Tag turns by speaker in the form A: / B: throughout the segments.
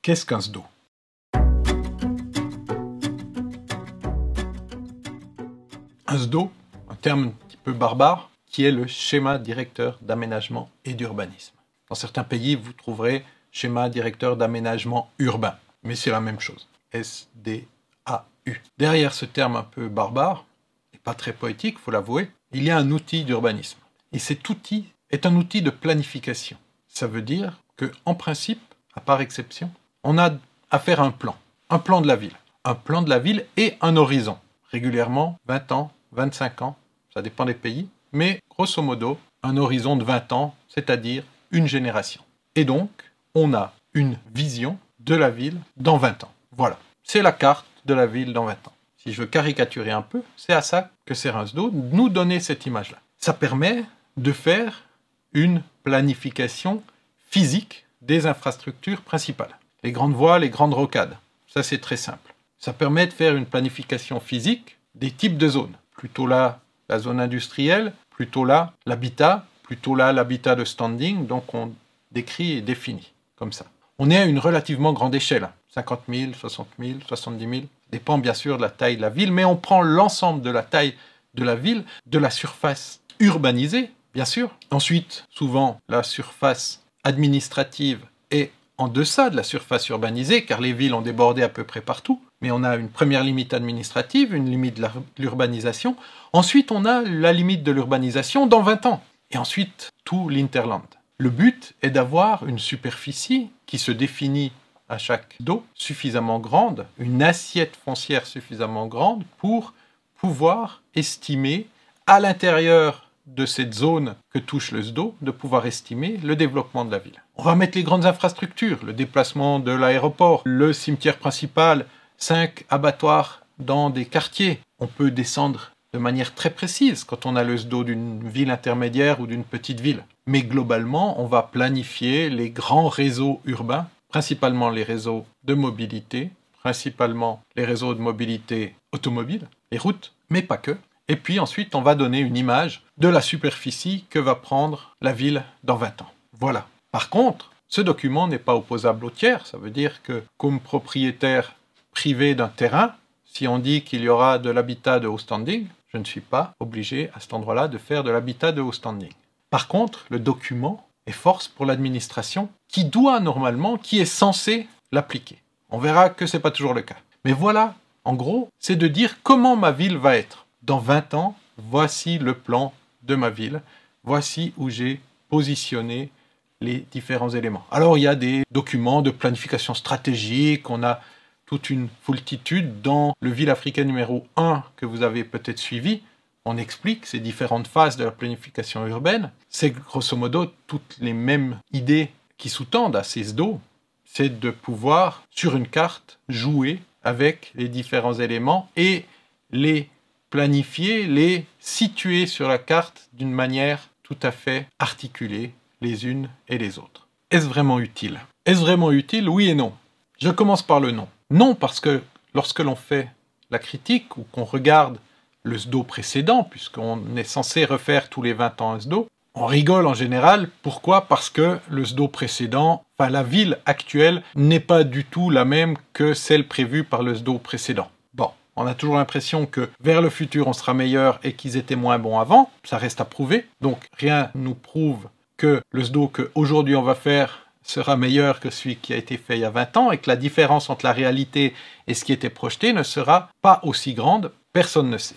A: Qu'est-ce qu'un SDO? Un SDO, un terme un petit peu barbare, qui est le schéma directeur d'aménagement et d'urbanisme. Dans certains pays, vous trouverez schéma directeur d'aménagement urbain, mais c'est la même chose. SDAU. Derrière ce terme un peu barbare, et pas très poétique, il faut l'avouer, il y a un outil d'urbanisme. Et cet outil est un outil de planification. Ça veut dire qu'en principe, à part exception, on a à faire un plan de la ville. Un plan de la ville et un horizon. Régulièrement, 20 ans, 25 ans, ça dépend des pays, mais grosso modo, un horizon de 20 ans, c'est-à-dire une génération. Et donc, on a une vision de la ville dans 20 ans. Voilà, c'est la carte de la ville dans 20 ans. Si je veux caricaturer un peu, c'est à ça que sert un SDO, nous donner cette image-là. Ça permet de faire une planification physique des infrastructures principales. Les grandes voies, les grandes rocades. Ça, c'est très simple. Ça permet de faire une planification physique des types de zones. Plutôt là, la zone industrielle, plutôt là, l'habitat, plutôt là, l'habitat de standing. Donc, on décrit et définit comme ça. On est à une relativement grande échelle. 50 000, 60 000, 70 000. Ça dépend bien sûr de la taille de la ville, mais on prend l'ensemble de la taille de la ville, de la surface urbanisée, bien sûr. Ensuite, souvent, la surface administrative est en deçà de la surface urbanisée, car les villes ont débordé à peu près partout. Mais on a une première limite administrative, une limite de l'urbanisation. Ensuite, on a la limite de l'urbanisation dans 20 ans. Et ensuite, tout l'interland. Le but est d'avoir une superficie qui se définit à chaque SDO suffisamment grande, une assiette foncière suffisamment grande pour pouvoir estimer à l'intérieur de cette zone que touche le SDO, de pouvoir estimer le développement de la ville. On va mettre les grandes infrastructures, le déplacement de l'aéroport, le cimetière principal, 5 abattoirs dans des quartiers. On peut descendre de manière très précise quand on a le SDO d'une ville intermédiaire ou d'une petite ville. Mais globalement, on va planifier les grands réseaux urbains, principalement les réseaux de mobilité, principalement les réseaux de mobilité automobile, les routes, mais pas que. Et puis ensuite, on va donner une image de la superficie que va prendre la ville dans 20 ans. Voilà. Par contre, ce document n'est pas opposable au tiers. Ça veut dire que, comme propriétaire privé d'un terrain, si on dit qu'il y aura de l'habitat de haut standing, je ne suis pas obligé à cet endroit-là de faire de l'habitat de haut standing. Par contre, le document est force pour l'administration qui doit normalement, qui est censé l'appliquer. On verra que ce n'est pas toujours le cas. Mais voilà, en gros, c'est de dire comment ma ville va être. Dans 20 ans, voici le plan de ma ville. Voici où j'ai positionné les différents éléments. Alors, il y a des documents de planification stratégique, on a toute une foultitude. Dans le Ville africaine numéro 1 que vous avez peut-être suivi, on explique ces différentes phases de la planification urbaine. C'est grosso modo toutes les mêmes idées qui sous-tendent à ces SDO. C'est de pouvoir, sur une carte, jouer avec les différents éléments et les planifier, les situer sur la carte d'une manière tout à fait articulée, les unes et les autres. Est-ce vraiment utile? Est-ce vraiment utile? Oui et non. Je commence par le non. Non, parce que lorsque l'on fait la critique ou qu'on regarde le SDO précédent, puisqu'on est censé refaire tous les 20 ans un SDO, on rigole en général. Pourquoi? Parce que le SDO précédent, enfin la ville actuelle, n'est pas du tout la même que celle prévue par le SDO précédent. Bon, on a toujours l'impression que vers le futur on sera meilleur et qu'ils étaient moins bons avant, ça reste à prouver. Donc rien nous prouve que le SDO qu'aujourd'hui on va faire sera meilleur que celui qui a été fait il y a 20 ans et que la différence entre la réalité et ce qui était projeté ne sera pas aussi grande, personne ne sait.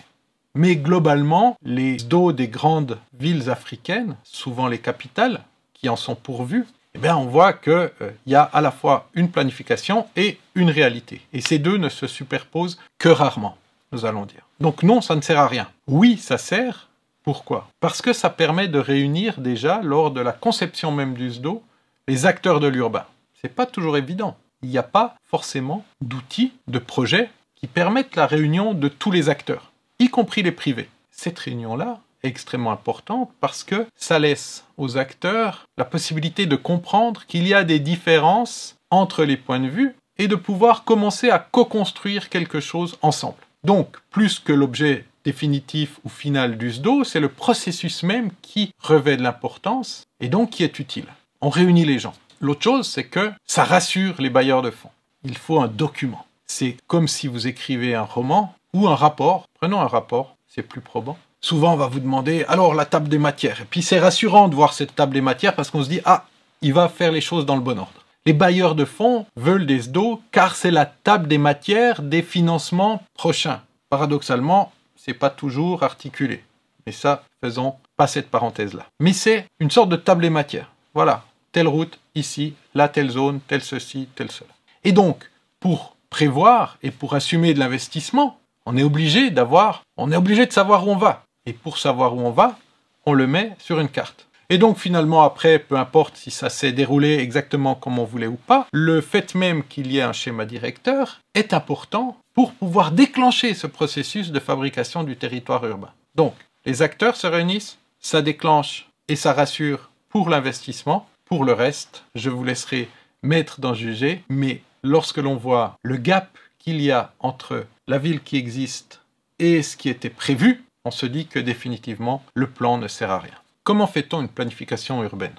A: Mais globalement, les SDO des grandes villes africaines, souvent les capitales, qui en sont pourvues, eh bien on voit qu'il y a à la fois une planification et une réalité. Et ces deux ne se superposent que rarement, nous allons dire. Donc non, ça ne sert à rien. Oui, ça sert. Pourquoi? Parce que ça permet de réunir déjà, lors de la conception même du SDO, les acteurs de l'urbain. C'est pas toujours évident. Il n'y a pas forcément d'outils, de projets qui permettent la réunion de tous les acteurs, y compris les privés. Cette réunion-là est extrêmement importante parce que ça laisse aux acteurs la possibilité de comprendre qu'il y a des différences entre les points de vue et de pouvoir commencer à co-construire quelque chose ensemble. Donc, plus que l'objet définitif ou final du SDO, c'est le processus même qui revêt de l'importance et donc qui est utile. On réunit les gens. l'autre chose, c'est que ça rassure les bailleurs de fonds. Il faut un document. C'est comme si vous écrivez un roman ou un rapport. Prenons un rapport, c'est plus probant. Souvent, on va vous demander, alors la table des matières. Et puis c'est rassurant de voir cette table des matières parce qu'on se dit, ah, il va faire les choses dans le bon ordre. Les bailleurs de fonds veulent des SDO car c'est la table des matières des financements prochains. Paradoxalement, c'est pas toujours articulé. Mais ça, faisons pas cette parenthèse-là. Mais c'est une sorte de table des matières. Voilà, telle route, ici, là, telle zone, tel ceci, tel cela. Et donc, pour prévoir et pour assumer de l'investissement, on est obligé de savoir où on va. Et pour savoir où on va, on le met sur une carte. Et donc finalement après, peu importe si ça s'est déroulé exactement comme on voulait ou pas, le fait même qu'il y ait un schéma directeur est important pour pouvoir déclencher ce processus de fabrication du territoire urbain. Donc, les acteurs se réunissent, ça déclenche et ça rassure pour l'investissement. Pour le reste, je vous laisserai maître d'en juger, mais lorsque l'on voit le gap qu'il y a entre la ville qui existe et ce qui était prévu, on se dit que définitivement, le plan ne sert à rien. Comment fait-on une planification urbaine?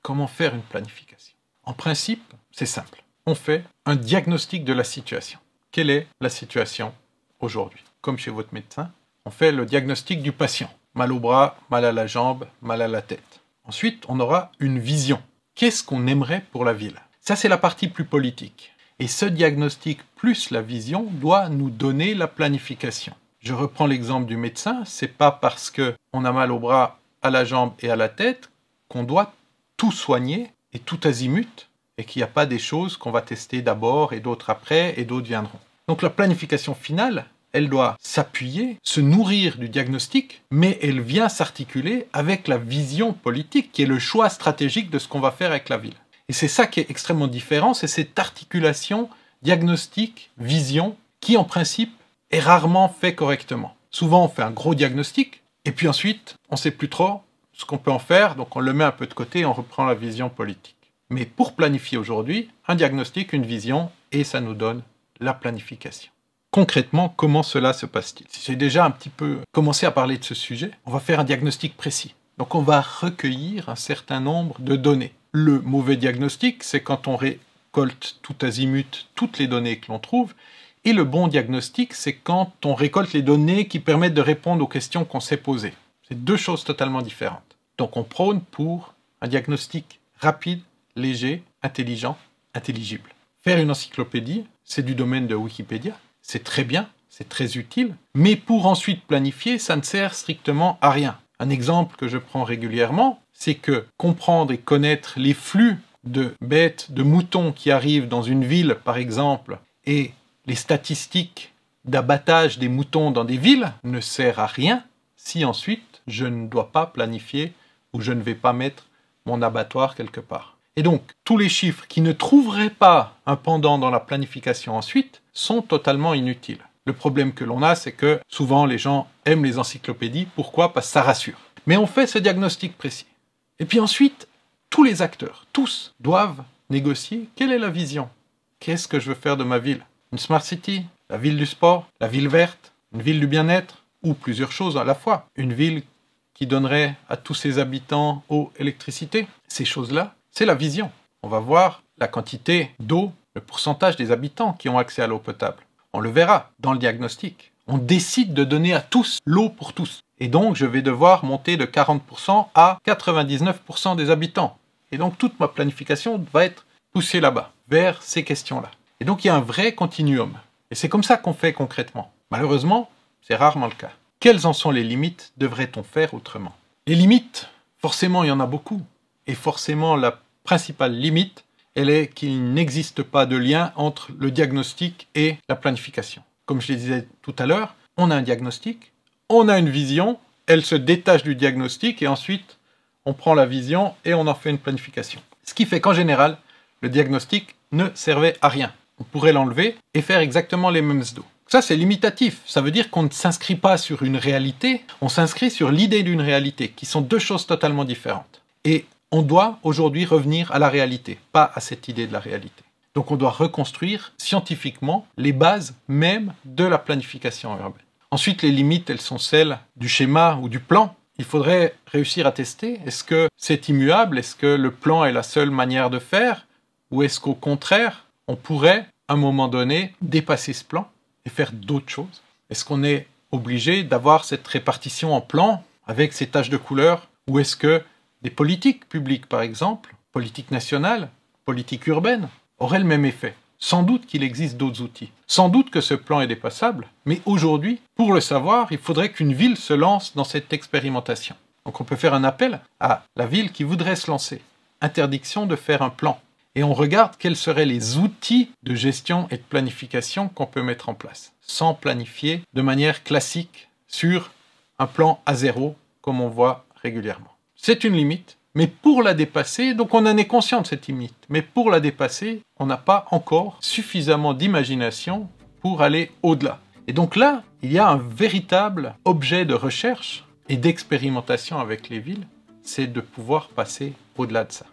A: Comment faire une planification? En principe, c'est simple. On fait un diagnostic de la situation. Quelle est la situation aujourd'hui? Comme chez votre médecin, on fait le diagnostic du patient. Mal au bras, mal à la jambe, mal à la tête. Ensuite, on aura une vision. Qu'est-ce qu'on aimerait pour la ville? Ça, c'est la partie plus politique. Et ce diagnostic plus la vision doit nous donner la planification. Je reprends l'exemple du médecin. C'est pas parce qu'on a mal au bras, à la jambe et à la tête qu'on doit tout soigner et tout azimut et qu'il n'y a pas des choses qu'on va tester d'abord et d'autres après et d'autres viendront. Donc la planification finale, elle doit s'appuyer, se nourrir du diagnostic, mais elle vient s'articuler avec la vision politique qui est le choix stratégique de ce qu'on va faire avec la ville. Et c'est ça qui est extrêmement différent, c'est cette articulation diagnostic-vision qui en principe est rarement fait correctement. Souvent on fait un gros diagnostic et puis ensuite on ne sait plus trop ce qu'on peut en faire, donc on le met un peu de côté et on reprend la vision politique. Mais pour planifier aujourd'hui, un diagnostic, une vision, et ça nous donne la planification. Concrètement, comment cela se passe-t-il? Si j'ai déjà un petit peu commencé à parler de ce sujet, on va faire un diagnostic précis. Donc on va recueillir un certain nombre de données. Le mauvais diagnostic, c'est quand on récolte tout azimut toutes les données que l'on trouve, et le bon diagnostic, c'est quand on récolte les données qui permettent de répondre aux questions qu'on s'est posées. C'est deux choses totalement différentes. Donc on prône pour un diagnostic rapide, léger, intelligent, intelligible. Faire une encyclopédie, c'est du domaine de Wikipédia, c'est très bien, c'est très utile, mais pour ensuite planifier, ça ne sert strictement à rien. Un exemple que je prends régulièrement, c'est que comprendre et connaître les flux de bêtes, de moutons qui arrivent dans une ville, par exemple, et les statistiques d'abattage des moutons dans des villes ne sert à rien si ensuite je ne dois pas planifier ou je ne vais pas mettre mon abattoir quelque part. Et donc, tous les chiffres qui ne trouveraient pas un pendant dans la planification ensuite sont totalement inutiles. Le problème que l'on a, c'est que souvent les gens aiment les encyclopédies. Pourquoi? Parce que ça rassure. Mais on fait ce diagnostic précis. Et puis ensuite, tous les acteurs, tous, doivent négocier quelle est la vision. Qu'est-ce que je veux faire de ma ville? Une smart city? La ville du sport? La ville verte? Une ville du bien-être? Ou plusieurs choses à la fois. Une ville qui donnerait à tous ses habitants eau, électricité? Ces choses-là, c'est la vision. On va voir la quantité d'eau, le pourcentage des habitants qui ont accès à l'eau potable. On le verra dans le diagnostic. On décide de donner à tous l'eau pour tous. Et donc, je vais devoir monter de 40% à 99% des habitants. Et donc, toute ma planification va être poussée là-bas, vers ces questions-là. Et donc, il y a un vrai continuum. Et c'est comme ça qu'on fait concrètement. Malheureusement, c'est rarement le cas. Quelles en sont les limites? Devrait-on faire autrement? Les limites, forcément, il y en a beaucoup. Et forcément, la principale limite, elle est qu'il n'existe pas de lien entre le diagnostic et la planification. Comme je le disais tout à l'heure, on a un diagnostic, on a une vision, elle se détache du diagnostic et ensuite on prend la vision et on en fait une planification. Ce qui fait qu'en général, le diagnostic ne servait à rien. On pourrait l'enlever et faire exactement les mêmes SDO. Ça, c'est limitatif. Ça veut dire qu'on ne s'inscrit pas sur une réalité, on s'inscrit sur l'idée d'une réalité, qui sont deux choses totalement différentes. Et on doit aujourd'hui revenir à la réalité, pas à cette idée de la réalité. Donc on doit reconstruire scientifiquement les bases même de la planification urbaine. Ensuite, les limites, elles sont celles du schéma ou du plan. Il faudrait réussir à tester. Est-ce que c'est immuable? Est-ce que le plan est la seule manière de faire? Ou est-ce qu'au contraire, on pourrait, à un moment donné, dépasser ce plan et faire d'autres choses? Est-ce qu'on est obligé d'avoir cette répartition en plans avec ces taches de couleur? Ou est-ce que des politiques publiques, par exemple, politique nationale, politique urbaine, auraient le même effet? Sans doute qu'il existe d'autres outils. Sans doute que ce plan est dépassable, mais aujourd'hui, pour le savoir, il faudrait qu'une ville se lance dans cette expérimentation. Donc on peut faire un appel à la ville qui voudrait se lancer. Interdiction de faire un plan. Et on regarde quels seraient les outils de gestion et de planification qu'on peut mettre en place, sans planifier de manière classique sur un plan à zéro, comme on voit régulièrement. C'est une limite, mais pour la dépasser, donc on en est conscient de cette limite, mais pour la dépasser, on n'a pas encore suffisamment d'imagination pour aller au-delà. Et donc là, il y a un véritable objet de recherche et d'expérimentation avec les villes, c'est de pouvoir passer au-delà de ça.